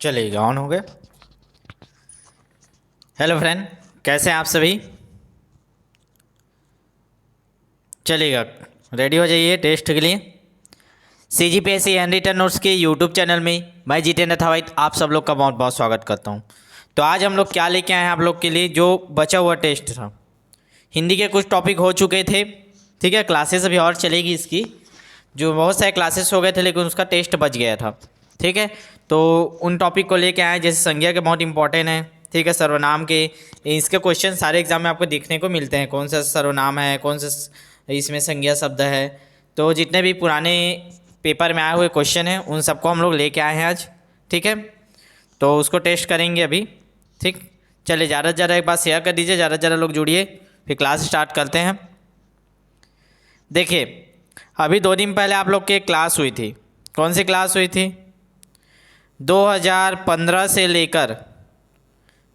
चलिएगा, ऑन हो गया। हेलो फ्रेंड, कैसे हैं आप सभी। चलिएगा, रेडी हो जाइए टेस्ट के लिए। CGPSC हैंड रिटन नोट्स के यूट्यूब चैनल में मैं जितेंद्र थावाइट आप सब लोग का बहुत बहुत स्वागत करता हूं। तो आज हम लोग क्या लेके आए हैं आप लोग के लिए, जो बचा हुआ टेस्ट था। हिंदी के कुछ टॉपिक हो चुके थे, ठीक है। क्लासेस अभी और चलेगी इसकी, जो बहुत सारे क्लासेस हो गए थे लेकिन उसका टेस्ट बच गया था, ठीक है। तो उन टॉपिक को लेके आए, जैसे संज्ञा के बहुत इंपॉर्टेंट है, ठीक है। सर्वनाम के इसके क्वेश्चन सारे एग्जाम में आपको देखने को मिलते हैं, कौन सा सर्वनाम है, कौन सा इसमें संज्ञा शब्द है। तो जितने भी पुराने पेपर में आए हुए क्वेश्चन हैं उन सबको हम लोग लेके आए हैं आज, ठीक है। तो उसको टेस्ट करेंगे अभी, ठीक। चलिए, ज़्यादा से ज़्यादा एक बात शेयर कर दीजिए, ज़्यादा से ज़्यादा लोग जुड़िए, फिर क्लास स्टार्ट करते हैं। देखिए, अभी 2 दिन पहले आप लोग की एक क्लास हुई थी। कौन सी क्लास हुई थी? 2015 से लेकर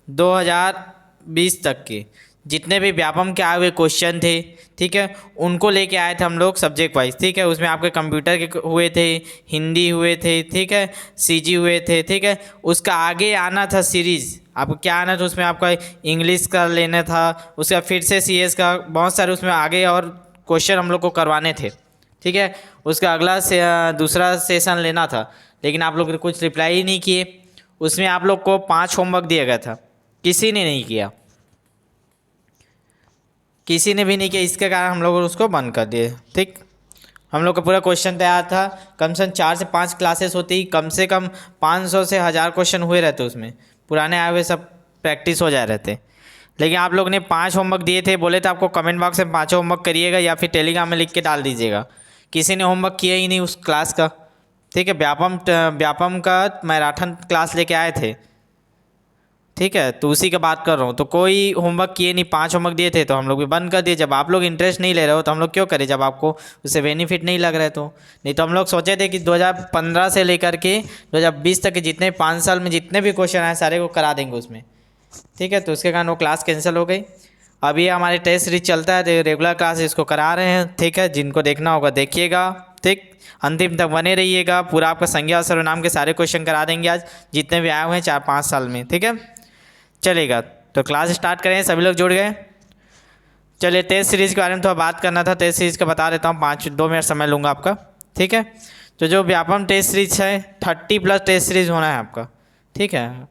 2020 तक के जितने भी व्यापम के आए हुए क्वेश्चन थे, ठीक है, उनको लेके आए थे हम लोग सब्जेक्ट वाइज, ठीक है। उसमें आपके कंप्यूटर के हुए थे, हिंदी हुए थे, ठीक है, सीजी हुए थे, ठीक है। उसका आगे आना था सीरीज़, आपको क्या आना था उसमें, आपका इंग्लिश का लेना था, उसका फिर से सीएस का, बहुत सारे उसमें आगे और क्वेश्चन हम लोग को करवाने थे, ठीक है। उसका अगला से दूसरा सेशन लेना था, लेकिन आप लोग कुछ रिप्लाई ही नहीं किए। उसमें आप लोग को 5 होमवर्क दिया गया था, किसी ने नहीं किया, किसी ने भी नहीं किया। इसके कारण हम लोग उसको बंद कर दिए, ठीक। हम लोग का पूरा क्वेश्चन तैयार था, कम से कम 4 से 5 क्लासेस होती, कम से कम 500 से 1000 क्वेश्चन हुए रहते उसमें, पुराने आए हुए सब प्रैक्टिस हो जाए रहते। लेकिन आप लोग ने 5 होमवर्क दिए थे, बोले थे आपको कमेंट बॉक्स में 5 होमवर्क करिएगा या फिर टेलीग्राम में लिख के डाल दीजिएगा। किसी ने होमवर्क किया ही नहीं उस क्लास का, ठीक है। व्यापम का मैराथन क्लास लेके आए थे, ठीक है, तो उसी की बात कर रहा हूँ। तो कोई होमवर्क किए नहीं, 5 होमवर्क दिए थे तो हम लोग भी बंद कर दिए। जब आप लोग इंटरेस्ट नहीं ले रहे हो तो हम लोग क्यों करें, जब आपको उससे बेनिफिट नहीं लग रहे तो। नहीं तो हम लोग सोचे थे कि 2015 से लेकर के 2020 तक के जितने 5 साल में जितने भी क्वेश्चन आए सारे को करा देंगे उसमें, ठीक है। तो उसके कारण वो क्लास कैंसिल हो गई। अभी हमारे टेस्ट सीरीज चलता है, तो रेगुलर क्लास इसको करा रहे हैं, ठीक है। जिनको देखना होगा देखिएगा, ठीक। अंतिम तक बने रहिएगा, पूरा आपका संज्ञा और सर्वनाम के सारे क्वेश्चन करा देंगे आज, जितने भी आए हुए हैं 4-5 साल में, ठीक है। चलेगा, तो क्लास स्टार्ट करें, सभी लोग जुड़ गए। चलिए, टेस्ट सीरीज़ के बारे में थोड़ा बात करना था, टेस्ट सीरीज़ का बता देता हूँ, 2 मिनट समय लूँगा आपका, ठीक है। तो जो व्यापम टेस्ट सीरीज है 30+ टेस्ट सीरीज होना है आपका, ठीक है।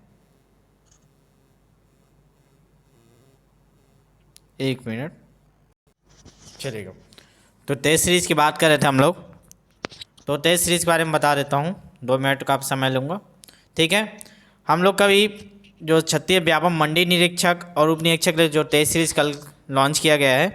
1 मिनट, चलेगा। तो टेस्ट सीरीज़ की बात कर रहे थे हम लोग, तो टेस्ट सीरीज़ के बारे में बता देता हूँ, 2 मिनट का आप समय लूँगा, ठीक है। हम लोग का भी जो क्षत्रिय व्यापम मंडी निरीक्षक और उप निरीक्षक के लिए जो टेस्ट सीरीज़ कल लॉन्च किया गया है,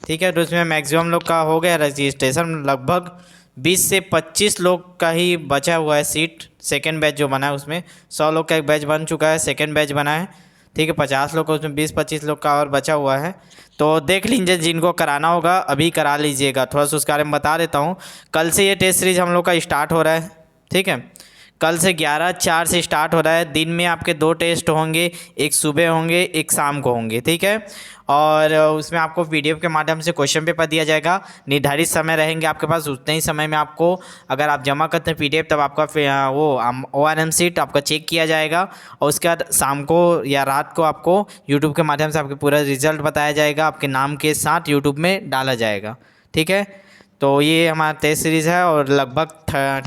ठीक है। तो उसमें मैक्सिमम लोग का हो गया रजिस्ट्रेशन, लगभग 20 से 25 लोग का ही बचा हुआ है सीट। सेकेंड बैच जो बना है उसमें 100 लोग का एक बैच बन चुका है, सेकेंड बैच बना है, ठीक है। 50 लोग का उसमें 20-25 लोग का और बचा हुआ है। तो देख लीजिए, जिनको कराना होगा अभी करा लीजिएगा। थोड़ा सा उसके बारे में बता देता हूँ। कल से ये टेस्ट सीरीज हम लोग का स्टार्ट हो रहा है, ठीक है। कल से 11/4 से स्टार्ट हो रहा है। दिन में आपके 2 टेस्ट होंगे, एक सुबह होंगे, एक शाम को होंगे, ठीक है। और उसमें आपको PDF के माध्यम से क्वेश्चन पेपर दिया जाएगा। निर्धारित समय रहेंगे आपके पास, उतने ही समय में आपको, अगर आप जमा करते हैं PDF, तब आपका वो ORM सीट आपका चेक किया जाएगा। और उसके बाद शाम को या रात को आपको यूट्यूब के माध्यम से आपके पूरा रिजल्ट बताया जाएगा, आपके नाम के साथ यूट्यूब में डाला जाएगा, ठीक है। तो ये हमारा टेस्ट सीरीज़ है और लगभग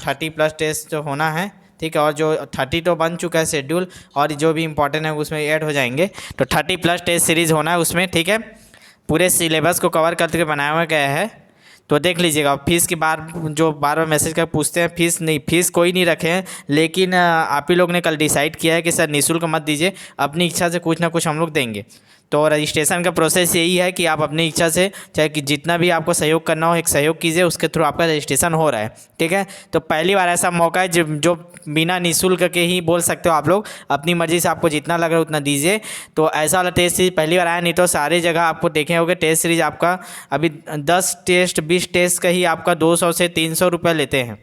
30+ टेस्ट होना है, ठीक है। और जो 30 तो बन चुका है शेड्यूल, और जो भी इंपॉर्टेंट है उसमें ऐड हो जाएंगे। तो 30+ टेस्ट सीरीज़ होना है उसमें, ठीक है। पूरे सिलेबस को कवर करके बनाया हुआ गया है। तो देख लीजिएगा। फीस की बार जो बार बार मैसेज कर पूछते हैं, फीस नहीं, फीस कोई नहीं रखे हैं, लेकिन आप ही लोग ने कल डिसाइड किया है कि सर निःशुल्क मत दीजिए, अपनी इच्छा से कुछ ना कुछ हम लोग देंगे। तो रजिस्ट्रेशन का प्रोसेस यही है कि आप अपनी इच्छा से, चाहे कि जितना भी आपको सहयोग करना हो, एक सहयोग कीजिए, उसके थ्रू आपका रजिस्ट्रेशन हो रहा है, ठीक है। तो पहली बार ऐसा मौका है जो बिना निःशुल्क के ही बोल सकते हो आप लोग, अपनी मर्ज़ी से आपको जितना लग रहा है उतना दीजिए। तो ऐसा वाला टेस्ट सीरीज पहली बार आया, नहीं तो सारी जगह आपको देखे होंगे टेस्ट सीरीज आपका अभी 10 टेस्ट 20 टेस्ट का ही आपका 200 से 300 रुपये लेते हैं,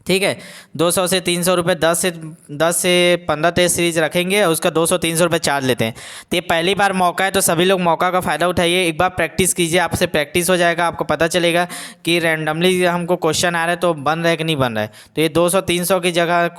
ठीक है। 200 से 300 रुपये, 10 से 15 टेस्ट सीरीज रखेंगे और उसका 200-300 रुपये चार्ज लेते हैं। तो ये पहली बार मौका है, तो सभी लोग मौका का फ़ायदा उठाइए। एक बार प्रैक्टिस कीजिए, आपसे प्रैक्टिस हो जाएगा, आपको पता चलेगा कि रैंडमली हमको क्वेश्चन आ रहा है तो बन रहा है कि नहीं बन रहा है। तो ये 200-300 की जगह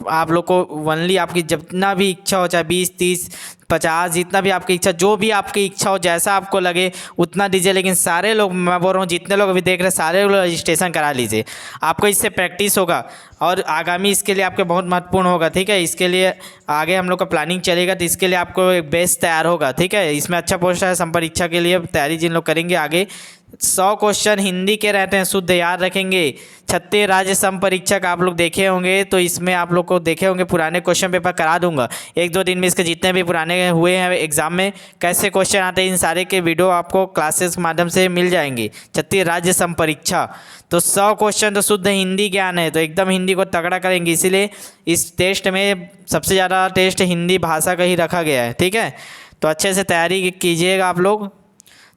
आप लोग को ओनली आपकी जितना भी इच्छा हो, चाहे 20, 30, 50, जितना भी आपकी इच्छा, जो भी आपकी इच्छा हो, जैसा आपको लगे उतना दीजिए। लेकिन सारे लोग, मैं बोल रहा हूँ जितने लोग अभी देख रहे हैं, सारे लोग रजिस्ट्रेशन करा लीजिए। आपको इससे प्रैक्टिस होगा और आगामी इसके लिए आपके बहुत महत्वपूर्ण होगा। ठीक है, इसके लिए आगे हम लोग का प्लानिंग चलेगा, तो इसके लिए आपको एक बेस तैयार होगा। ठीक है, इसमें अच्छा पोस्ट है, संपरीक्षा के लिए तैयारी जिन लोग करेंगे आगे 100 क्वेश्चन हिंदी के रहते हैं, शुद्ध याद रखेंगे। छत्तीस राज्य संपरीक्षा का आप लोग देखे होंगे, तो इसमें आप लोग को देखे होंगे पुराने क्वेश्चन पेपर करा दूंगा 1-2 दिन में। इसके जितने भी पुराने हुए हैं एग्जाम में कैसे क्वेश्चन आते हैं, इन सारे के वीडियो आपको क्लासेस के माध्यम से मिल जाएंगे। छत्तीस राज्य संपरीक्षा, तो 100 क्वेश्चन तो शुद्ध हिंदी ज्ञान है, तो एकदम हिंदी को तगड़ा करेंगे। इसीलिए इस टेस्ट में सबसे ज़्यादा टेस्ट हिंदी भाषा का ही रखा गया है। ठीक है, तो अच्छे से तैयारी कीजिएगा आप लोग।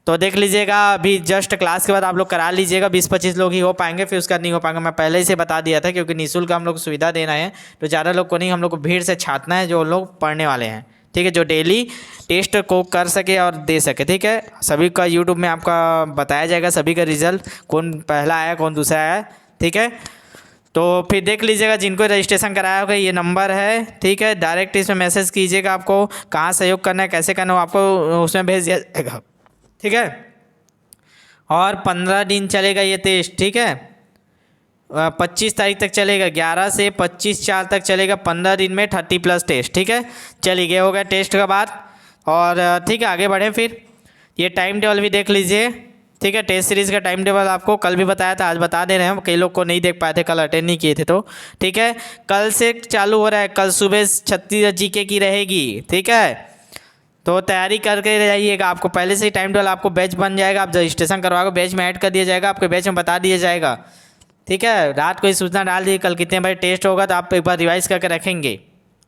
तो देख लीजिएगा, अभी जस्ट क्लास के बाद आप लोग करा लीजिएगा। 20-25 लोग ही हो पाएंगे, फिर उसका नहीं हो पाएंगे। मैं पहले ही से बता दिया था, क्योंकि निःशुल्क हम लोग सुविधा देना है, तो ज़्यादा लोग को नहीं, हम लोग को भीड़ से छाटना है जो लोग पढ़ने वाले हैं। ठीक है, जो डेली टेस्ट को कर सके और दे सके। ठीक है, सभी का यूट्यूब में आपका बताया जाएगा, सभी का रिजल्ट, कौन पहला आया कौन दूसरा आया। ठीक है, तो फिर देख लीजिएगा, जिनको रजिस्ट्रेशन कराया होगा ये नंबर है। ठीक है, डायरेक्ट इसमें मैसेज कीजिएगा, आपको कहाँ सहयोग करना है, कैसे करना है, आपको उसमें भेज दिया जाएगा। ठीक है, और 15 दिन चलेगा ये टेस्ट। ठीक है, 25 तारीख तक चलेगा, 11 से 25/4 तक चलेगा, 15 दिन में 30+ टेस्ट। ठीक है, चलिए ये हो गया टेस्ट का बात। और ठीक है, आगे बढ़ें। फिर ये टाइम टेबल भी देख लीजिए। ठीक है, टेस्ट सीरीज़ का टाइम टेबल आपको कल भी बताया था, आज बता दे रहे हैं। कई लोग को नहीं देख पाए थे, कल अटेंड नहीं किए थे, तो ठीक है, कल से चालू हो रहा है। कल सुबह 36 जीके की रहेगी। ठीक है, तो तैयारी करके रहिएगा। आपको पहले से ही टाइम टेबल, आपको बैच बन जाएगा, आप रजिस्ट्रेशन करवाओगे बैच में ऐड कर दिया जाएगा, आपके बैच में बता दिया जाएगा। ठीक है, रात को ही सूचना डाल दी कल कितने बजे टेस्ट होगा, तो आप एक बार रिवाइज करके रखेंगे।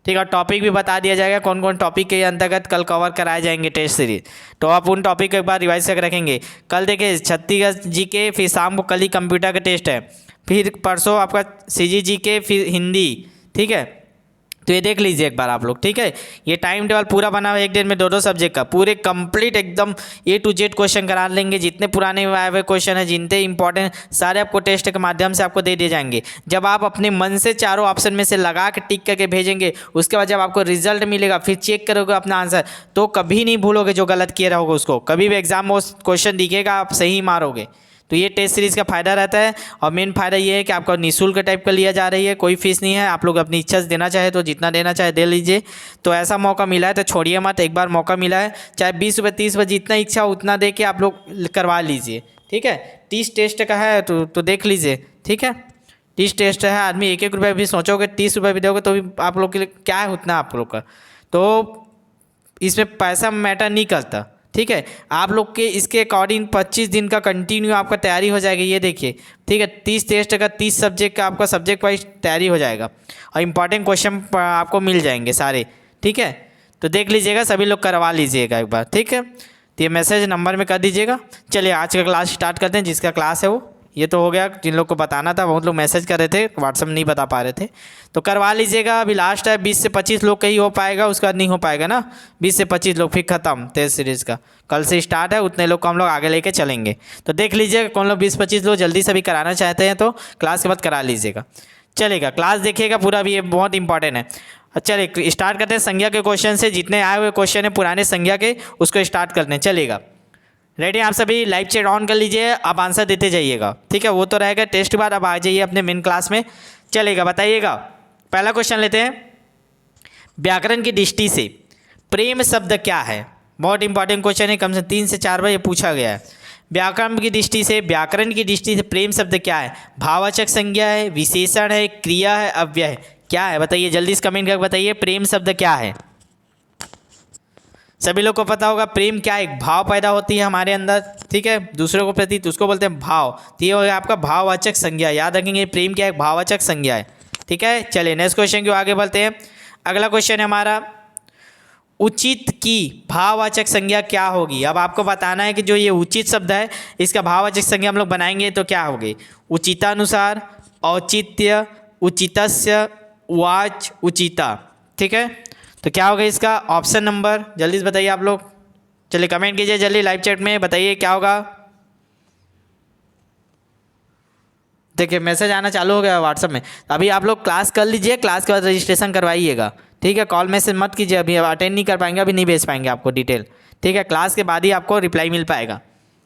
ठीक है, और टॉपिक भी बता दिया जाएगा कौन कौन टॉपिक के अंतर्गत कल कवर कराए जाएंगे टेस्ट सीरीज, तो आप उन टॉपिक को एक बार रिवाइज करके रखेंगे। कल देखिए 36 जीके, फिर शाम को कल ही कंप्यूटर का टेस्ट है, फिर परसों आपका CG जीके, फिर हिंदी। ठीक है, तो ये देख लीजिए एक बार आप लोग। ठीक है, ये टाइम टेबल पूरा बना हुआ है, एक दिन में 2-2 सब्जेक्ट का पूरे कंप्लीट एकदम A to Z क्वेश्चन करा लेंगे। जितने पुराने आए हुए क्वेश्चन हैं, जितने इंपॉर्टेंट, सारे आपको टेस्ट के माध्यम से आपको दे दिए जाएंगे। जब आप अपने मन से चारों ऑप्शन में से लगा के टिक करके भेजेंगे, उसके बाद जब आपको रिजल्ट मिलेगा, फिर चेक करोगे अपना आंसर, तो कभी नहीं भूलोगे जो गलत किए रहोगे उसको। कभी भी एग्जाम में उस क्वेश्चन दिखेगा, आप सही मारोगे। तो ये टेस्ट सीरीज़ का फ़ायदा रहता है। और मेन फ़ायदा ये है कि आपका निःशुल्क टाइप का लिया जा रही है, कोई फीस नहीं है। आप लोग अपनी इच्छा से देना चाहे तो जितना देना चाहे दे लीजिए। तो ऐसा मौका मिला है तो छोड़िए मत, एक बार मौका मिला है, चाहे 20 रुपये 30 रुपये जितना इच्छा उतना दे के आप लोग करवा लीजिए। ठीक है, 30 टेस्ट का है तो देख लीजिए। ठीक है, 30 टेस्ट है, आदमी 1-1 रुपये भी सोचोगे, 30 रुपये भी दोगे तो भी आप लोग के लिए क्या है उतना आप लोग का, तो इसमें पैसा मैटर नहीं करता। ठीक है, आप लोग के इसके अकॉर्डिंग 25 दिन का कंटिन्यू आपका तैयारी हो जाएगी। ये देखिए, ठीक है, 30 टेस्ट का 30 सब्जेक्ट का आपका सब्जेक्ट वाइज तैयारी हो जाएगा और इंपॉर्टेंट क्वेश्चन आपको मिल जाएंगे सारे। ठीक है, तो देख लीजिएगा, सभी लोग करवा लीजिएगा एक बार। ठीक है, तो ये मैसेज नंबर में कर दीजिएगा। चलिए आज का क्लास स्टार्ट करते हैं। जिसका क्लास है वो ये तो हो गया, जिन लोग को बताना था बहुत लोग मैसेज कर रहे थे, व्हाट्सअप नहीं बता पा रहे थे, तो करवा लीजिएगा। अभी लास्ट है, 20 से 25 लोग का ही हो पाएगा, उसके बाद नहीं हो पाएगा ना। 20 से 25 लोग फिर ख़त्म टेस्ट सीरीज़ का, कल से स्टार्ट है। उतने लोग को हम लोग आगे लेके चलेंगे। तो देख लीजिएगा कौन लोग 20-25 लोग जल्दी से भी कराना चाहते हैं तो क्लास के बाद करा लीजिएगा। चलेगा, क्लास देखिएगा पूरा भी, ये बहुत इंपॉर्टेंट है। चलिए स्टार्ट करते हैं संज्ञा के क्वेश्चन से। जितने आए हुए क्वेश्चन है पुराने संज्ञा के, उसको स्टार्ट करते हैं। चलेगा, रेडी? आप सभी लाइव चैट ऑन कर लीजिए, आप आंसर देते जाइएगा। ठीक है, वो तो रहेगा टेस्ट के बाद। अब आ जाइए अपने मेन क्लास में। चलेगा, बताइएगा। पहला क्वेश्चन लेते हैं। व्याकरण की दृष्टि से प्रेम शब्द क्या है? बहुत इंपॉर्टेंट क्वेश्चन है, कम से 3 से 4 बार ये पूछा गया है। व्याकरण की दृष्टि से प्रेम शब्द क्या है? भाववाचक संज्ञा है, विशेषण है, क्रिया है, अव्यय है? क्या है बताइए, जल्दी से कमेंट करके बताइए। प्रेम शब्द क्या है? सभी लोग को पता होगा प्रेम क्या है? एक भाव पैदा होती है हमारे अंदर। ठीक है, दूसरे को प्रति, तो उसको बोलते हैं भाव। तो ये हो गया आपका भाववाचक संज्ञा। याद रखेंगे प्रेम क्या है? भाववाचक संज्ञा है। ठीक है, चलिए नेक्स्ट क्वेश्चन की ओर आगे बढ़ते हैं। अगला क्वेश्चन है हमारा, उचित की भाववाचक संज्ञा क्या होगी? अब आपको बताना है कि जो ये उचित शब्द है, इसका भाववाचक संज्ञा हम लोग बनाएंगे तो क्या होगी? उचितानुसार, औचित्य, उचितस्य वाच उचिता। ठीक है, तो क्या होगा इसका ऑप्शन नंबर, जल्दी से बताइए आप लोग, चलिए कमेंट कीजिए जल्दी लाइव चैट में, बताइए क्या होगा। देखिए मैसेज आना चालू हो गया व्हाट्सअप में। अभी आप लोग क्लास कर लीजिए, क्लास के बाद रजिस्ट्रेशन करवाइएगा। ठीक है, कॉल मैसेज मत कीजिए, अभी अटेंड नहीं कर पाएंगे, अभी नहीं भेज पाएंगे आपको डिटेल। ठीक है, क्लास के बाद ही आपको रिप्लाई मिल पाएगा।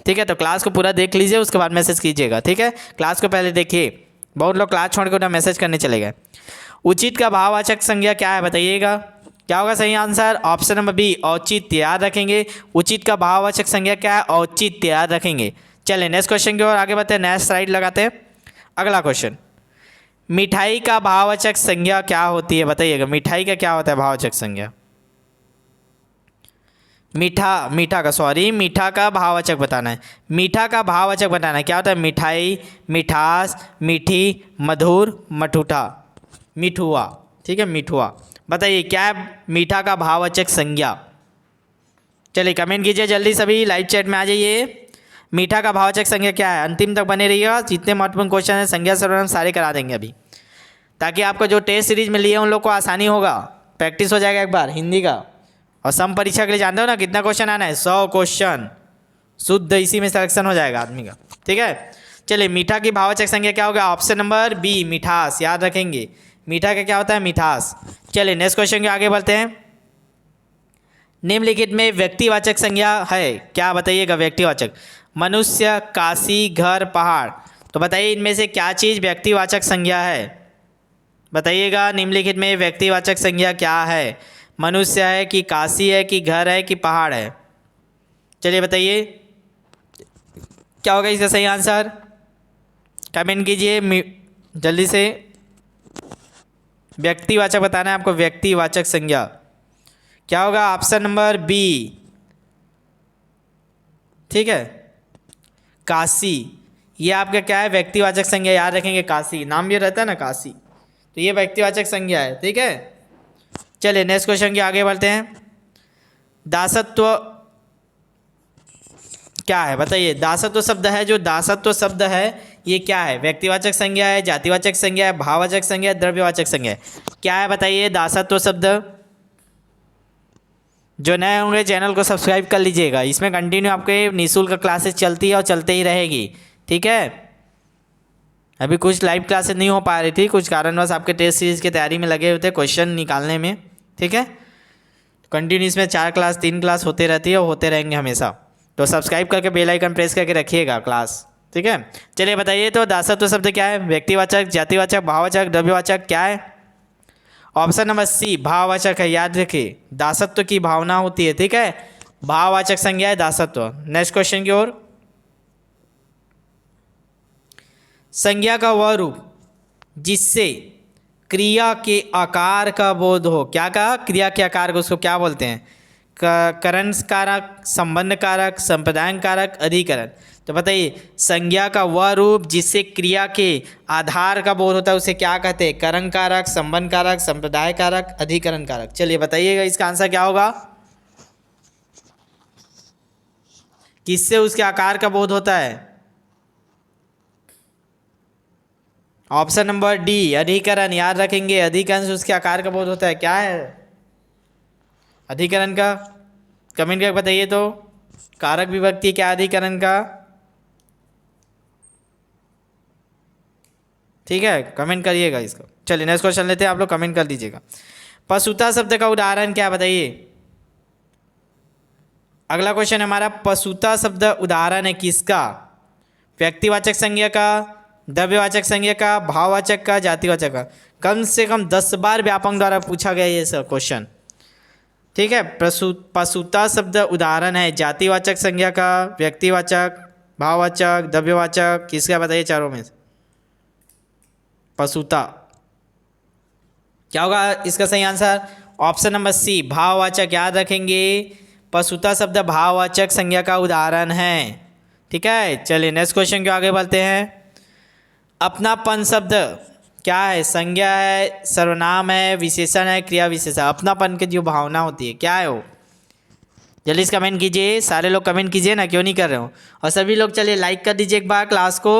ठीक है, तो क्लास को पूरा देख लीजिए, उसके बाद मैसेज कीजिएगा। ठीक है, क्लास को पहले देखिए, बहुत लोग क्लास छोड़ के उन्हें मैसेज करने चले गए। उचित का भाववाचक संज्ञा क्या है बताइएगा, क्या होगा सही आंसर, ऑप्शन नंबर बी औचित्य, याद रखेंगे। उचित का भाववाचक संज्ञा क्या है, औचित्य, याद रखेंगे। चलिए नेक्स्ट क्वेश्चन की ओर आगे बढ़ते हैं, नेक्स्ट स्लाइड लगाते हैं। अगला क्वेश्चन, मिठाई का भाववाचक संज्ञा क्या होती है बताइएगा, मिठाई का क्या होता है भाववाचक संज्ञा। मीठा का भाववाचक बताना है, मीठा का भाववाचक बताना है, क्या होता है, मिठाई, मिठास, मीठी, मधुर, मठूठा, मिठुआ। ठीक है, मिठुआ, बताइए क्या है मीठा का भाववाचक संज्ञा। चलिए कमेंट कीजिए जल्दी, सभी लाइव चैट में आ जाइए। मीठा का भाववाचक संज्ञा क्या है, अंतिम तक बने रहिएगा, जितने महत्वपूर्ण क्वेश्चन हैं संज्ञा सर्वनाम सारे करा देंगे अभी, ताकि आपको जो टेस्ट सीरीज में लिए उन लोग को आसानी होगा, प्रैक्टिस हो जाएगा एक बार हिंदी का। और सम परीक्षा के लिए जानते हो ना कितना क्वेश्चन आना है, 100 क्वेश्चन शुद्ध, इसी में सिलेक्शन हो जाएगा आदमी का। ठीक है, चलिए मीठा की भाववाचक संज्ञा क्या होगा, ऑप्शन नंबर बी मिठास, याद रखेंगे। मीठा का क्या होता है, मिठास। चलिए नेक्स्ट क्वेश्चन के आगे बढ़ते हैं। निम्नलिखित में व्यक्तिवाचक संज्ञा है क्या बताइएगा, व्यक्तिवाचक, मनुष्य, काशी, घर, पहाड़। तो बताइए इनमें से क्या चीज़ व्यक्तिवाचक संज्ञा है, बताइएगा। निम्नलिखित में व्यक्तिवाचक संज्ञा क्या है, मनुष्य है कि काशी है कि घर है कि पहाड़ है। चलिए बताइए क्या होगा इसका सही आंसर, कमेंट कीजिए जल्दी से। व्यक्तिवाचक बताना है आपको, व्यक्तिवाचक संज्ञा क्या होगा, ऑप्शन नंबर बी। ठीक है, काशी, ये आपका क्या है, व्यक्तिवाचक संज्ञा, याद रखेंगे। काशी नाम भी रहता है ना, काशी, तो ये व्यक्तिवाचक संज्ञा है। ठीक है, चलिए नेक्स्ट क्वेश्चन के आगे बढ़ते हैं। दासत्व क्या है बताइए, दासत्व शब्द है, जो दासत्व शब्द है ये क्या है, व्यक्तिवाचक संज्ञा है, जातिवाचक संज्ञा है, भाववाचक संज्ञा है, द्रव्यवाचक संज्ञा है, क्या है बताइए दासत्व शब्द। जो नए होंगे चैनल को सब्सक्राइब कर लीजिएगा, इसमें कंटिन्यू आपके निःशुल्क क्लासेस चलती है और चलते ही रहेगी। ठीक है, अभी कुछ लाइव क्लासेस नहीं हो पा रही थी, कुछ कारणवश आपके टेस्ट सीरीज की तैयारी में लगे हुए थे क्वेश्चन निकालने में। ठीक है, कंटिन्यू इसमें 4 क्लास 3 क्लास होते रहती है और होते रहेंगे हमेशा, तो सब्सक्राइब करके बेल आइकन प्रेस करके रखिएगा क्लास। ठीक है, चलिए बताइए तो दासत्व शब्द क्या है, व्यक्तिवाचक, जातिवाचक, भाववाचक, द्रव्यवाचक, क्या है, ऑप्शन नंबर सी भाववाचक है, याद रखिए। दासत्व की भावना होती है, ठीक है, भाववाचक संज्ञा है दासत्व। नेक्स्ट क्वेश्चन की ओर, संज्ञा का वह रूप जिससे क्रिया के आकार का बोध हो, क्या कहा, क्रिया के आकार को उसको क्या बोलते हैं, करण कारक, संबंध कारक, संप्रदाय कारक, अधिकरण। तो बताइए संज्ञा का वह रूप जिससे क्रिया के आधार का बोध होता है उसे क्या कहते हैं, करण कारक, संबंध कारक, संप्रदाय कारक, अधिकरण कारक। चलिए बताइएगा इसका आंसर क्या होगा, किससे उसके आकार का बोध होता है, ऑप्शन नंबर डी अधिकरण, याद रखेंगे। अधिकरण से उसके आकार का बोध होता है, क्या है अधिकरण का, कमेंट करके बताइए तो। कारक विभक्ति क्या अधिकरण का, ठीक है, कमेंट करिएगा इसको। चलिए नेक्स्ट क्वेश्चन लेते हैं, आप लोग कमेंट कर दीजिएगा। पशुता शब्द का उदाहरण क्या बताइए, अगला क्वेश्चन हमारा, पशुता शब्द उदाहरण है किसका, व्यक्तिवाचक संज्ञा का, द्रव्यवाचक संज्ञा का, भाववाचक का, जातिवाचक का। कम से कम 10 बार व्यापक द्वारा पूछा गया ये सब क्वेश्चन। ठीक है, पशुता शब्द उदाहरण है जातिवाचक संज्ञा का, व्यक्तिवाचक, भाववाचक, द्रव्यवाचक, किसका बताइए चारों में से। पशुता क्या होगा इसका सही आंसर, ऑप्शन नंबर सी भाववाचक, याद रखेंगे। पशुता शब्द भाववाचक संज्ञा का उदाहरण है। ठीक है, चलिए नेक्स्ट क्वेश्चन के आगे बढ़ते हैं। अपनापन शब्द क्या है, संज्ञा है, सर्वनाम है, विशेषण है, क्रिया विशेषण। अपनापन की जो भावना होती है क्या है वो, जल्दी से कमेंट कीजिए, सारे लोग कमेंट कीजिए ना, क्यों नहीं कर रहे हो। और सभी लोग चलिए लाइक कर दीजिए एक बार क्लास को,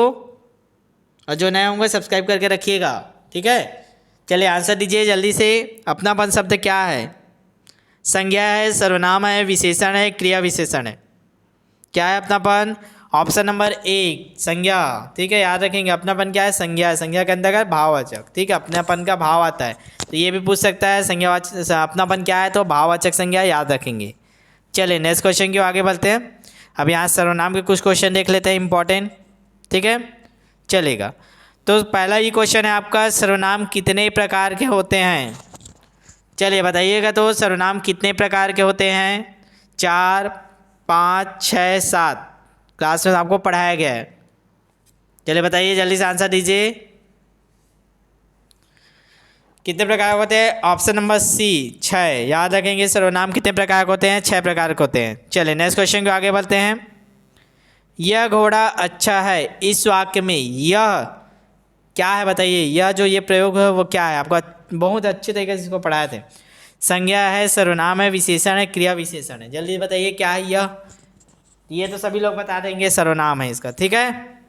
और जो नए होंगे सब्सक्राइब करके रखिएगा। ठीक है, चलिए आंसर दीजिए जल्दी से। अपनापन शब्द क्या है? संज्ञा है, सर्वनाम है, विशेषण है, क्रिया विशेषण है? क्या है अपनापन? ऑप्शन नंबर ए संज्ञा। ठीक है, याद रखेंगे अपनापन क्या है? संज्ञा है। संज्ञा के अंतर्गत भाववाचक। ठीक है, अपनापन का भाव आता है, तो ये भी पूछ सकता है संज्ञावाचक अपनापन क्या है, तो भाववाचक संज्ञा, याद रखेंगे। चलिए नेक्स्ट क्वेश्चन की ओर आगे बढ़ते हैं। अब यहाँ सर्वनाम के कुछ क्वेश्चन देख लेते हैं इंपॉर्टेंट। ठीक है, चलेगा। तो पहला ही क्वेश्चन है आपका, सर्वनाम कितने प्रकार के होते हैं? चलिए बताइएगा, तो सर्वनाम कितने प्रकार के होते हैं? 4, 5, 6, 7 क्लास में आपको पढ़ाया गया है। चलिए बताइए जल्दी से आंसर दीजिए, कितने प्रकार होते हैं? ऑप्शन नंबर सी 6, याद रखेंगे। सर्वनाम कितने प्रकार के होते हैं? 6 प्रकार के होते हैं। चलिए नेक्स्ट क्वेश्चन को आगे बढ़ते हैं। यह घोड़ा अच्छा है, इस वाक्य में यह क्या है बताइए? यह जो ये प्रयोग है वो क्या है? आपका बहुत अच्छे तरीके से इसको पढ़ाए थे। संज्ञा है, सर्वनाम है, विशेषण है, क्रिया विशेषण है? जल्दी बताइए क्या है यह? ये तो सभी लोग बता देंगे सर्वनाम है इसका। ठीक है,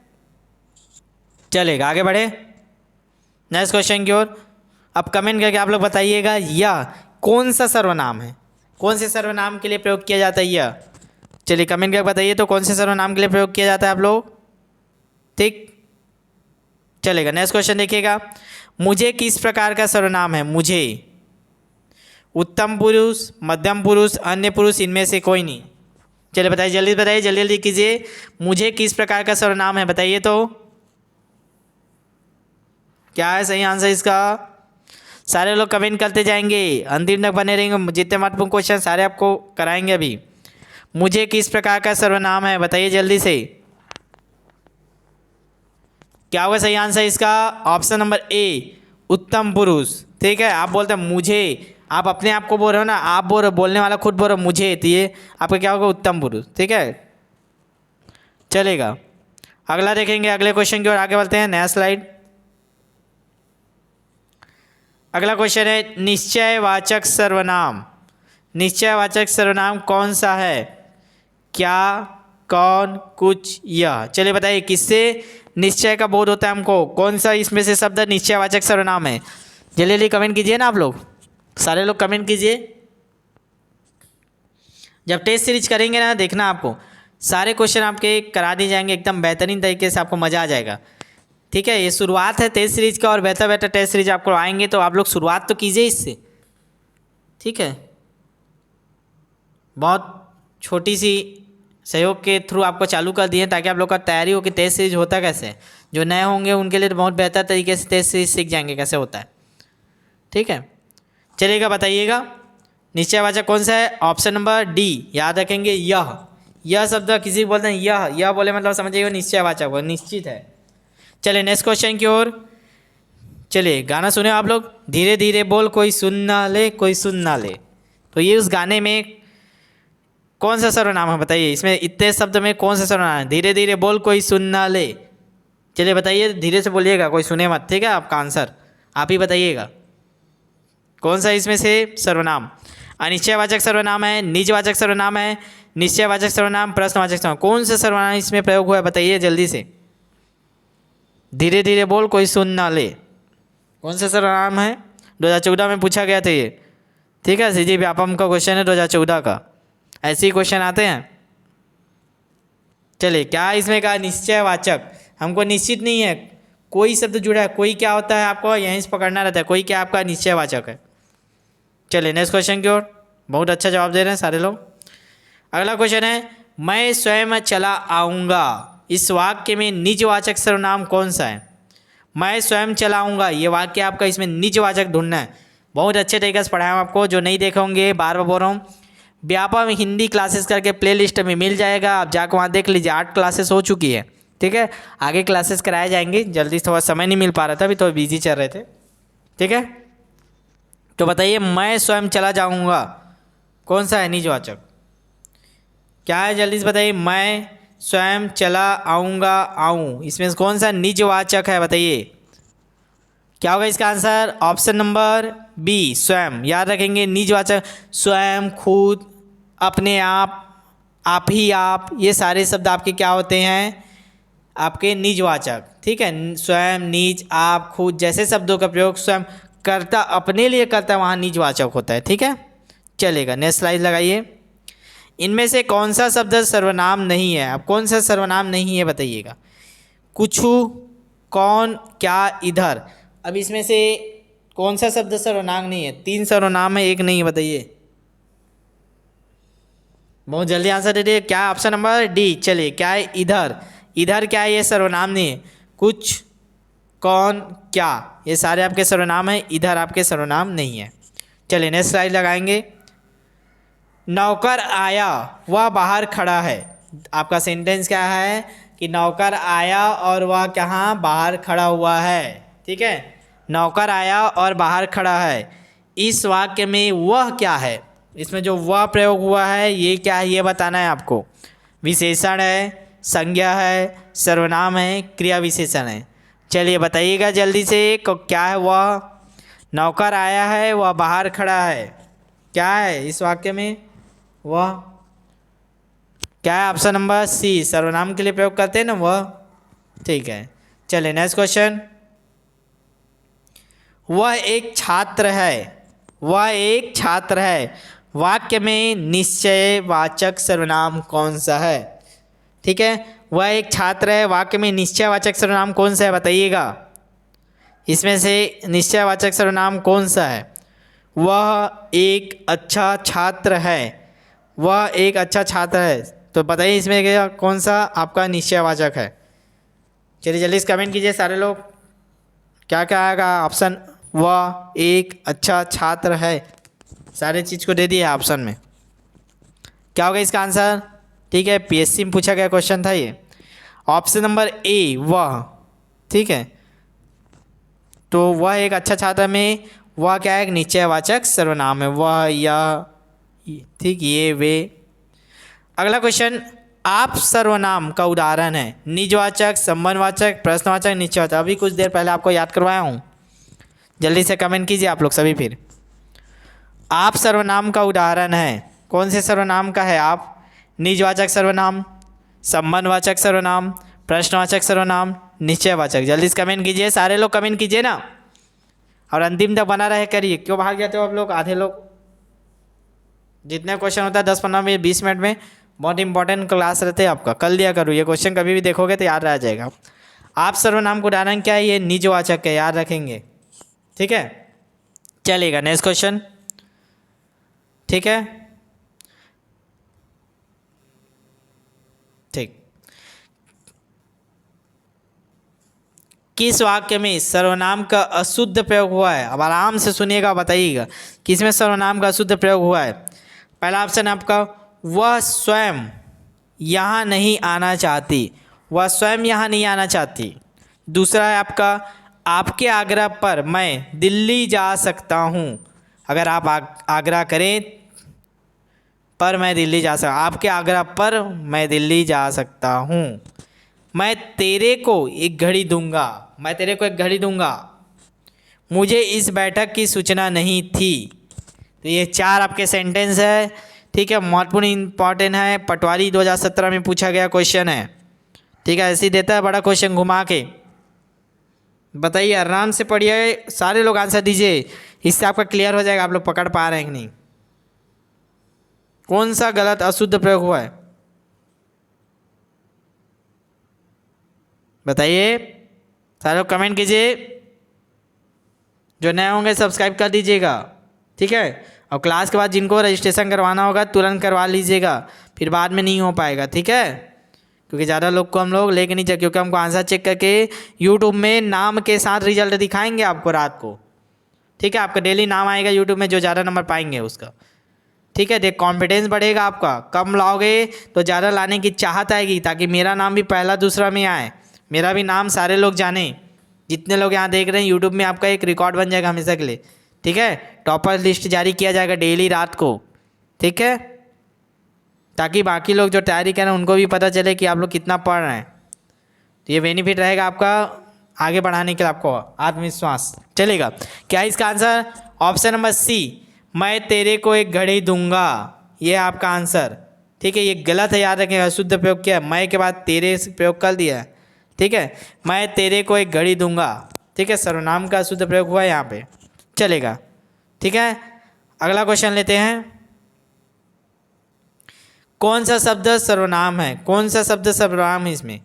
चलेगा, आगे बढ़े नेक्स्ट क्वेश्चन की ओर। अब कमेंट करके आप लोग बताइएगा यह कौन सा सर्वनाम है, कौन से सर्वनाम के लिए प्रयोग किया जाता है यह? चलिए कमेंट करके बताइए, तो कौन से सर्वनाम के लिए प्रयोग किया जाता है आप लोग? ठीक, चलेगा। नेक्स्ट क्वेश्चन देखिएगा। मुझे किस प्रकार का सर्वनाम है? मुझे उत्तम पुरुष, मध्यम पुरुष, अन्य पुरुष, इनमें से कोई नहीं? चलिए बताइए, जल्दी बताइए, जल्दी जल्दी कीजिए। मुझे किस प्रकार का सर्वनाम है बताइए, तो क्या है सही आंसर इसका? सारे लोग कमेंट करते जाएंगे, अंतिम तक बने रहेंगे। जितने महत्वपूर्ण क्वेश्चन सारे आपको कराएंगे अभी। मुझे किस प्रकार का सर्वनाम है बताइए जल्दी से, क्या होगा सही आंसर इसका? ऑप्शन नंबर ए उत्तम पुरुष। ठीक है, आप बोलते हैं मुझे, आप अपने आप को बोल रहे हो ना, आप बोल रहे हो, बोलने वाला खुद बोल रहे हो मुझे, तो ये आपका क्या होगा? उत्तम पुरुष। ठीक है, चलेगा। अगला देखेंगे, अगले क्वेश्चन की ओर आगे बढ़ते हैं। नया स्लाइड। अगला क्वेश्चन है निश्चयवाचक सर्वनाम। निश्चयवाचक सर्वनाम कौन सा है? क्या, कौन, कुछ, यह? चलिए बताइए, किससे निश्चय का बोध होता है हमको? कौन सा इसमें से शब्द निश्चयवाचक सर्वनाम है? जल्दी जल्दी कमेंट कीजिए ना आप लोग, सारे लोग कमेंट कीजिए। जब टेस्ट सीरीज करेंगे ना, देखना आपको सारे क्वेश्चन आपके करा दिए जाएंगे एकदम बेहतरीन तरीके से, आपको मज़ा आ जाएगा। ठीक है, ये शुरुआत है टेस्ट सीरीज का, और बेहतर बेहतर टेस्ट सीरीज आपको आएंगे, तो आप लोग शुरुआत तो कीजिए इससे। ठीक है, बहुत छोटी सी सहयोग के थ्रू आपको चालू कर दिए, ताकि आप लोग का तैयारी हो कि टेस्ट सीरीज होता कैसे है। जो नए होंगे उनके लिए तो बहुत बेहतर तरीके से टेस्ट सीरीज सीख जाएंगे कैसे होता है। ठीक है, चलिएगा बताइएगा निश्चयवाचक कौन सा है? ऑप्शन नंबर डी, याद रखेंगे यह शब्द किसी को बोलते हैं यह बोले मतलब समझिएगा निश्चयवाचक वो निश्चित है। चलिए नेक्स्ट क्वेश्चन की ओर। चलिए गाना सुने आप लोग। धीरे धीरे बोल कोई सुन ना ले, कोई सुन ना ले। तो ये उस गाने में कौन सा सर्वनाम है बताइए? इसमें इतने शब्द में कौन सा सर्वनाम है? धीरे धीरे बोल कोई सुन ना ले। चलिए बताइए, धीरे से बोलिएगा, कोई सुने मत। ठीक है, आपका आंसर आप ही बताइएगा, कौन सा इसमें से सर्वनाम? अनिश्चयवाचक सर्वनाम है, निजवाचक सर्वनाम है, निश्चयवाचक सर्वनाम, प्रश्नवाचक सर्वनाम? कौन सा सर्वनाम इसमें प्रयोग हुआ है बताइए जल्दी से। धीरे धीरे बोल कोई सुन ना ले, कौन सा सर्वनाम है? 2014 में पूछा गया था ये। ठीक है, सीजी व्यापम का क्वेश्चन है 2014 का, ऐसे ही क्वेश्चन आते हैं। चलिए, क्या इसमें कहा? निश्चयवाचक। हमको निश्चित नहीं है, कोई शब्द जुड़ा है, कोई क्या होता है आपको यहीं से पकड़ना रहता है, कोई क्या आपका निश्चयवाचक है। चलिए नेक्स्ट क्वेश्चन की ओर। बहुत अच्छा जवाब दे रहे हैं सारे लोग। अगला क्वेश्चन है मैं स्वयं चला आऊँगा। इस वाक्य में निजवाचक सर्वनाम कौन सा है? मैं स्वयं चलाऊँगा, ये वाक्य आपका, इसमें निजवाचक ढूंढना है। बहुत अच्छे तरीके से पढ़ाया हूँ आपको, जो नहीं देखे होंगे बार बार बोल रहा हूँ। व्यापम हिंदी क्लासेस करके प्लेलिस्ट में मिल जाएगा, आप जाकर वहाँ देख लीजिए। 8 क्लासेस हो चुकी है। ठीक है, आगे क्लासेस कराए जाएंगे जल्दी, थोड़ा समय नहीं मिल पा रहा था अभी, तो बिजी चल रहे थे। ठीक है, तो बताइए मैं स्वयं चला जाऊँगा कौन सा है निजवाचक? क्या है जल्दी से बताइए। मैं स्वयं चला आऊँगा, आऊँ, इसमें कौन सा निजवाचक है बताइए? क्या होगा इसका आंसर? ऑप्शन नंबर बी स्वयं। याद रखेंगे निजवाचक स्वयं, खुद, अपने आप ही आप, ये सारे शब्द आपके क्या होते हैं? आपके निजवाचक, ठीक है, स्वयं, निज, आप, खुद जैसे शब्दों का प्रयोग स्वयं करता, अपने लिए करता, वहाँ निजवाचक होता है, ठीक है। चलेगा, नेक्स्ट स्लाइड लगाइए। इनमें से कौन सा शब्द सर्वनाम नहीं है? अब कौन सा सर्वनाम नहीं है बताइएगा। कुछु, कौन, क्या, इधर। अब इसमें से कौन सा शब्द सर्वनाम नहीं है? 3 सर्वनाम है, एक नहीं है, बताइए। बहुत जल्दी आंसर दे दिए। क्या? Option number D. चलिए, क्या है? इधर। इधर क्या है? ये सर्वनाम नहीं है। कुछ, कौन, क्या, ये सारे आपके सर्वनाम हैं, इधर आपके सर्वनाम नहीं है। चलिए नेक्स्ट स्लाइड लगाएंगे। नौकर आया, वह बाहर खड़ा है। आपका सेंटेंस क्या है कि नौकर आया और वह कहाँ? बाहर खड़ा हुआ है, ठीक है। नौकर आया और बाहर खड़ा है। इस वाक्य में वह क्या है? इसमें जो वह प्रयोग हुआ है ये क्या है, ये बताना है आपको। विशेषण है, संज्ञा है, सर्वनाम है, क्रिया विशेषण है। चलिए बताइएगा जल्दी से, क्या है वह? नौकर आया है, वह बाहर खड़ा है, क्या है इस वाक्य में? वह क्या है? ऑप्शन नंबर सी, सर्वनाम के लिए प्रयोग करते हैं ना वह, ठीक है। चलिए नेक्स्ट क्वेश्चन। वह एक छात्र है, वह एक छात्र है। वाक्य में निश्चयवाचक सर्वनाम कौन सा है? ठीक है, वह एक छात्र है, वाक्य में निश्चयवाचक सर्वनाम कौन सा है बताइएगा। इसमें से निश्चयवाचक सर्वनाम कौन सा है? वह एक अच्छा छात्र है, वह एक अच्छा छात्र है। तो बताइए इसमें क्या, कौन सा आपका निश्चयवाचक है? चलिए जल्दी से कमेंट कीजिए सारे लोग, क्या क्या आएगा ऑप्शन? वह एक अच्छा छात्र है, सारे चीज़ को दे दिए ऑप्शन में। क्या होगा इसका आंसर? ठीक है, पीएससी में पूछा गया क्वेश्चन था ये। ऑप्शन नंबर ए, वह, ठीक है। तो वह एक अच्छा छात्र में वह क्या है? एक निश्चयवाचक सर्वनाम है, वह, या, ठीक, ये, वे। अगला क्वेश्चन, आप सर्वनाम का उदाहरण है। निजवाचक, संबंधवाचक, प्रश्नवाचक, निश्चयवाचक। अभी कुछ देर पहले आपको याद करवाया हूँ, जल्दी से कमेंट कीजिए आप लोग सभी। फिर आप सर्वनाम का उदाहरण है, कौन से सर्वनाम का है आप? निजवाचक सर्वनाम, संबंधवाचक सर्वनाम, प्रश्नवाचक सर्वनाम, निश्चयवाचक। जल्दी से कमेंट कीजिए, सारे लोग कमेंट कीजिए ना, और अंतिम तक बना रहे करिए। क्यों भाग जाते हो आप लोग आधे लोग? जितने क्वेश्चन होता है 10-15 मिनट 20 मिनट में, बहुत इंपॉर्टेंट क्लास रहते हैं आपका, कल दिया करो। ये क्वेश्चन कभी भी देखोगे तो याद रह जाएगा। आप सर्वनाम का उदाहरण क्या है? ये निजवाचक है, याद रखेंगे, ठीक है। चलेगा नेक्स्ट क्वेश्चन, ठीक है, ठीक। किस वाक्य में सर्वनाम का अशुद्ध प्रयोग हुआ है? अब आराम से सुनिएगा, बताइएगा किसमें सर्वनाम का अशुद्ध प्रयोग हुआ है। पहला ऑप्शन है आपका, वह स्वयं यहाँ नहीं आना चाहती, वह स्वयं यहाँ नहीं आना चाहती। दूसरा है आपका, आपके आग्रह पर मैं दिल्ली जा सकता हूँ। अगर आप आग्रह करें पर मैं दिल्ली जा सकता, आपके आग्रह पर मैं दिल्ली जा सकता हूँ। मैं तेरे को एक घड़ी दूंगा, मैं तेरे को एक घड़ी दूंगा। मुझे इस बैठक की सूचना नहीं थी। तो ये 4 आपके सेंटेंस है, ठीक है, महत्वपूर्ण इंपॉर्टेंट है। पटवारी 2017 में पूछा गया क्वेश्चन है, ठीक है। ऐसे ही देता है बड़ा क्वेश्चन घुमा के। बताइए, आराम से पढ़िए, सारे लोग आंसर दीजिए, इससे आपका क्लियर हो जाएगा आप लोग पकड़ पा रहे हैं कि नहीं। कौन सा गलत अशुद्ध प्रयोग हुआ है बताइए, सारे लोग कमेंट कीजिए। जो नए होंगे सब्सक्राइब कर दीजिएगा, ठीक है। और क्लास के बाद जिनको रजिस्ट्रेशन करवाना होगा तुरंत करवा लीजिएगा, फिर बाद में नहीं हो पाएगा, ठीक है। क्योंकि ज़्यादा लोग को हम लोग लेके नहीं चल, क्योंकि हमको आंसर चेक करके यूट्यूब में नाम के साथ रिजल्ट दिखाएंगे आपको रात को, ठीक है। आपका डेली नाम आएगा यूट्यूब में, जो ज़्यादा नंबर पाएंगे उसका, ठीक है। देख, कॉन्फिडेंस बढ़ेगा आपका, कम लाओगे तो ज़्यादा लाने की चाहत आएगी, ताकि मेरा नाम भी पहला दूसरा में आए, मेरा भी नाम सारे लोग जाने। जितने लोग यहाँ देख रहे हैं यूट्यूब में, आपका एक रिकॉर्ड बन जाएगा हमेशा के लिए, ठीक है। टॉपर लिस्ट जारी किया जाएगा डेली रात को, ठीक है, ताकि बाकी लोग जो तैयारी कर रहे हैं उनको भी पता चले कि आप लोग कितना पढ़ रहे हैं। तो ये बेनिफिट रहेगा आपका आगे बढ़ाने के लिए, आपको आत्मविश्वास चलेगा। क्या है इसका आंसर? ऑप्शन नंबर सी, मैं तेरे को एक घड़ी दूंगा, ये है आपका आंसर, ठीक है। ये गलत है, याद रखेंगे, अशुद्ध प्रयोग किया, मैं के बाद तेरे से प्रयोग कर दिया है, ठीक है। मैं तेरे को एक घड़ी दूंगा, ठीक है, सर्वनाम का शुद्ध प्रयोग हुआ यहाँ पे, चलेगा। ठीक है, अगला क्वेश्चन लेते हैं। कौन सा शब्द सर्वनाम है? कौन सा शब्द सर्वनाम है इसमें?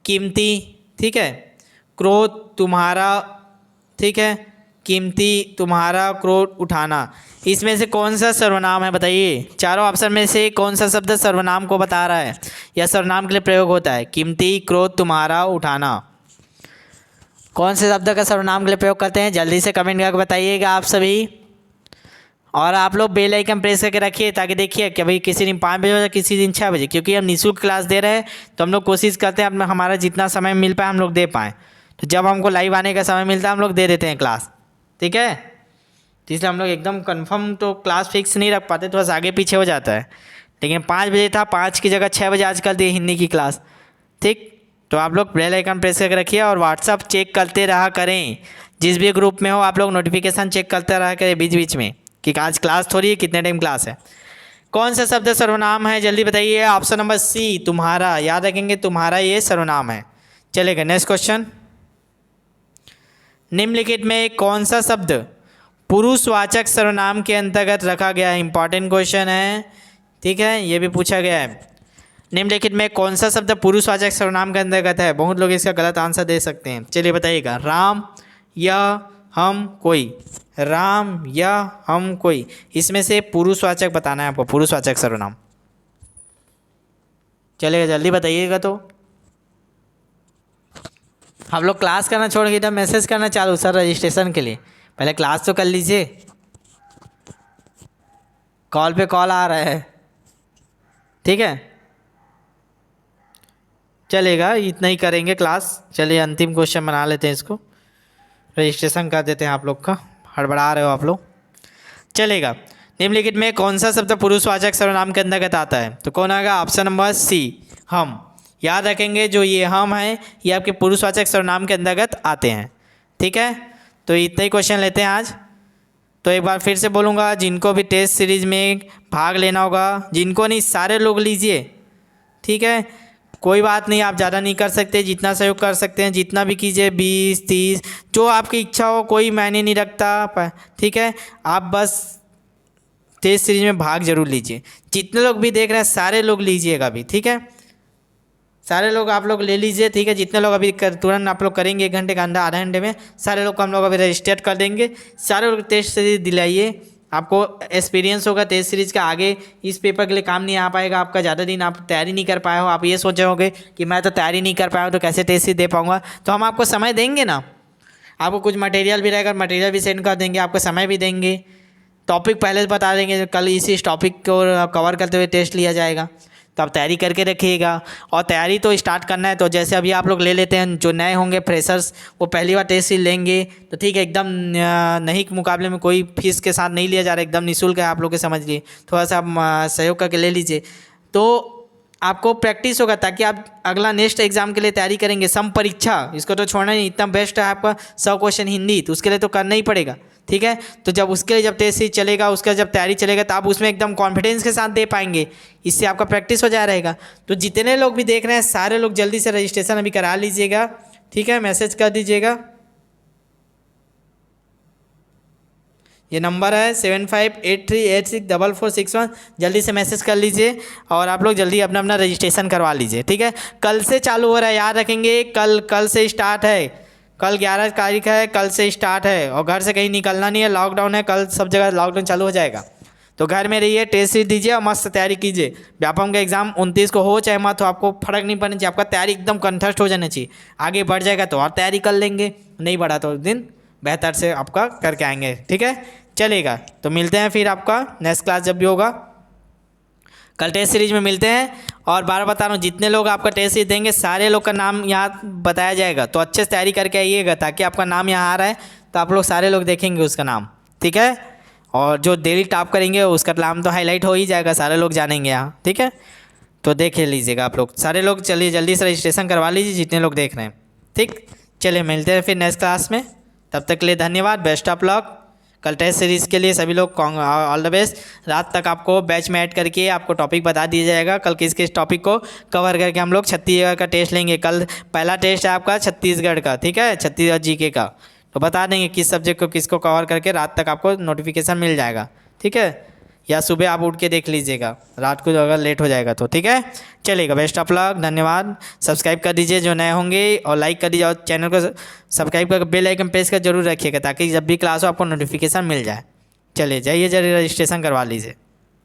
कीमती, ठीक है, क्रोध तुम्हारा, ठीक है, कीमती तुम्हारा, क्रोध उठाना, इसमें से कौन सा सर्वनाम है बताइए? चारों ऑप्शन में से कौन सा शब्द सर्वनाम को बता रहा है या सर्वनाम के लिए प्रयोग होता है? कीमती, क्रोध, तुम्हारा, उठाना, कौन से शब्द का सर्वनाम के लिए प्रयोग करते हैं? जल्दी से कमेंट करके बताइएगा आप सभी। और आप लोग बेल आइकन प्रेस करके रखिए ताकि देखिए कि भाई किसी दिन 5 बजे या किसी दिन 6 बजे, क्योंकि हम निःशुल्क क्लास दे रहे हैं तो हम लोग कोशिश करते हैं हमारा जितना समय मिल पाए हम लोग दे पाएँ। तो जब हमको लाइव आने का समय मिलता है हम लोग दे देते हैं क्लास, ठीक है। तो इसलिए हम लोग एकदम कंफर्म तो क्लास फिक्स नहीं रख पाते, थोड़ा सा आगे पीछे हो जाता है। लेकिन 5 बजे था, 5 की जगह 6 बजे आजकल दी हिंदी की क्लास, ठीक। तो आप लोग बेल आइकन प्रेस करके रखिए और व्हाट्सअप चेक करते रहा करें। जिस भी ग्रुप में हो आप लोग नोटिफिकेशन चेक करते रहा करें बीच बीच में कि आज क्लास थोड़ी है, कितने टाइम क्लास है। कौन सा शब्द सर्वनाम है जल्दी बताइए? ऑप्शन नंबर सी, तुम्हारा। याद रखेंगे तुम्हारा ये सर्वनाम है, चलेगा। नेक्स्ट क्वेश्चन, निम्नलिखित में कौन सा शब्द पुरुषवाचक सर्वनाम के अंतर्गत रखा गया है? इंपॉर्टेंट क्वेश्चन है, ठीक है, ये भी पूछा गया है। निम्नलिखित में कौन सा शब्द पुरुषवाचक सर्वनाम के अंतर्गत है? बहुत लोग इसका गलत आंसर दे सकते हैं, चलिए बताइएगा। राम या हम कोई, राम या हम कोई, इसमें से पुरुषवाचक बताना है आपको, पुरुषवाचक सर्वनाम, चलेगा, जल्दी बताइएगा। तो हम लोग क्लास करना छोड़ के तब मैसेज करना चालू सर रजिस्ट्रेशन के लिए, पहले क्लास तो कर लीजिए। कॉल पे कॉल आ रहा है, ठीक है, चलेगा, इतना ही करेंगे क्लास। चलिए अंतिम क्वेश्चन बना लेते हैं, इसको रजिस्ट्रेशन कर देते हैं। आप लोग का हड़बड़ा रहे हो आप लोग, चलेगा। निम्नलिखित में कौन सा शब्द पुरुषवाचक सर्वनाम के अंतर्गत आता है? तो कौन आएगा? ऑप्शन नंबर सी, हम। याद रखेंगे जो ये हम हैं ये आपके पुरुषवाचक सर्वनाम के अंतर्गत आते हैं, ठीक है। तो इतना ही क्वेश्चन लेते हैं आज। तो एक बार फिर से बोलूँगा, जिनको भी टेस्ट सीरीज में भाग लेना होगा, जिनको नहीं सारे लोग लीजिए, ठीक है, कोई बात नहीं, आप ज़्यादा नहीं कर सकते, जितना सहयोग कर सकते हैं जितना भी कीजिए, 20 30 जो आपकी इच्छा हो, कोई मायने नहीं रखता, ठीक है। आप बस टेस्ट सीरीज में भाग जरूर लीजिए। जितने लोग भी देख रहे हैं सारे लोग लीजिएगा अभी, ठीक है, सारे लोग आप लोग ले लीजिए, ठीक है। जितने लोग अभी तुरंत आप लोग करेंगे 1 घंटे का अंदर, आधे घंटे में सारे लोग को हम लोग अभी रजिस्टर कर देंगे। सारे लोग टेस्ट सीरीज दिलाइए, आपको एक्सपीरियंस होगा टेस्ट सीरीज़ का। आगे इस पेपर के लिए काम नहीं आ पाएगा आपका, ज़्यादा दिन आप तैयारी नहीं कर पाए हो, आप ये सोच रहे होगे कि मैं तो तैयारी नहीं कर पाया हूँ तो कैसे टेस्ट सीरीज दे पाऊँगा। तो हम आपको समय देंगे ना, आपको कुछ मटेरियल भी रहेगा, मटेरियल भी सेंड कर देंगे, आपको समय भी देंगे, टॉपिक पहले से बता देंगे, कल इसी टॉपिक को कवर करते हुए टेस्ट लिया जाएगा। तो आप तैयारी करके रखिएगा, और तैयारी तो स्टार्ट करना है। तो जैसे अभी आप लोग ले लेते हैं, जो नए होंगे फ्रेशर्स वो पहली बार टेस्ट सीरीज लेंगे तो ठीक है, एकदम नहीं के मुकाबले में कोई फीस के साथ नहीं लिया जा रहा है, एकदम निःशुल्क है, आप लोग के समझ लिए, थोड़ा सा आप सहयोग करके ले लीजिए तो आपको प्रैक्टिस होगा, ताकि आप अगला नेक्स्ट एग्जाम के लिए तैयारी करेंगे। सम परीक्षा इसको तो छोड़ना नहीं, इतना बेस्ट है आपका 100 क्वेश्चन हिंदी, तो उसके लिए तो करना ही पड़ेगा, ठीक है। तो जब उसके लिए जब टेस्ट सीरीज चलेगा, उसका जब तैयारी चलेगा तो आप उसमें एकदम कॉन्फिडेंस के साथ दे पाएंगे, इससे आपका प्रैक्टिस हो जाया रहेगा। तो जितने लोग भी देख रहे हैं सारे लोग जल्दी से रजिस्ट्रेशन अभी करा लीजिएगा, ठीक है, मैसेज कर दीजिएगा। ये नंबर है 7583864461, जल्दी से मैसेज कर लीजिए और आप लोग जल्दी अपना अपना रजिस्ट्रेशन करवा लीजिए, ठीक है। कल से चालू हो रहा है, याद रखेंगे, कल से स्टार्ट है, कल 11 तारीख है, कल से स्टार्ट है, और घर से कहीं निकलना नहीं है, लॉकडाउन है, कल सब जगह लॉकडाउन चालू हो जाएगा। तो घर में रहिए, टेस्ट सीरीज दीजिए और मस्त तैयारी कीजिए। व्यापम का एग्जाम 29 को हो चाहे मत हो, आपको फर्क नहीं पड़ना चाहिए, आपका तैयारी एकदम कंठस्थ हो जाना चाहिए। आगे बढ़ जाएगा तो और तैयारी कर लेंगे, नहीं बढ़ा तो उस दिन बेहतर से आपका करके आएंगे, ठीक है, चलेगा। तो मिलते हैं फिर आपका नेक्स्ट क्लास जब भी होगा, कल टेस्ट सीरीज में मिलते हैं। और बार बता रहा हूँ, जितने लोग आपका टेस्ट सीरीज देंगे सारे लोग का नाम यहाँ बताया जाएगा, तो अच्छे से तैयारी करके आइएगा, ताकि आपका नाम यहाँ आ रहा है तो आप लोग सारे लोग देखेंगे उसका नाम, ठीक है। और जो डेली टॉप करेंगे उसका नाम तो हाईलाइट हो ही जाएगा, सारे लोग जानेंगे यहाँ, ठीक है। तो देख लीजिएगा आप लोग सारे लोग, चलिए जल्दी से रजिस्ट्रेशन करवा लीजिए जितने लोग देख रहे हैं, ठीक। चलिए मिलते हैं फिर नेक्स्ट क्लास में, तब तक के लिए धन्यवाद, बेस्ट ऑफ लक, कल टेस्ट सीरीज़ के लिए सभी लोग ऑल द बेस्ट। रात तक आपको बैच में ऐड करके आपको टॉपिक बता दिया जाएगा, कल किस किस टॉपिक को कवर करके हम लोग छत्तीसगढ़ का टेस्ट लेंगे। कल पहला टेस्ट है आपका छत्तीसगढ़ का, ठीक है, छत्तीसगढ़ जीके का। तो बता देंगे किस सब्जेक्ट को किसको कवर करके, रात तक आपको नोटिफिकेशन मिल जाएगा, ठीक है। या सुबह आप उठ के देख लीजिएगा, रात को अगर लेट हो जाएगा तो, ठीक है। चलेगा, बेस्ट ऑफ लक, धन्यवाद। सब्सक्राइब कर दीजिए जो नए होंगे और लाइक कर दीजिए, और चैनल को सब्सक्राइब करके बेल आइकन प्रेस कर जरूर रखिएगा ताकि जब भी क्लास हो आपको नोटिफिकेशन मिल जाए। चलिए जाइए जरा रजिस्ट्रेशन करवा लीजिए।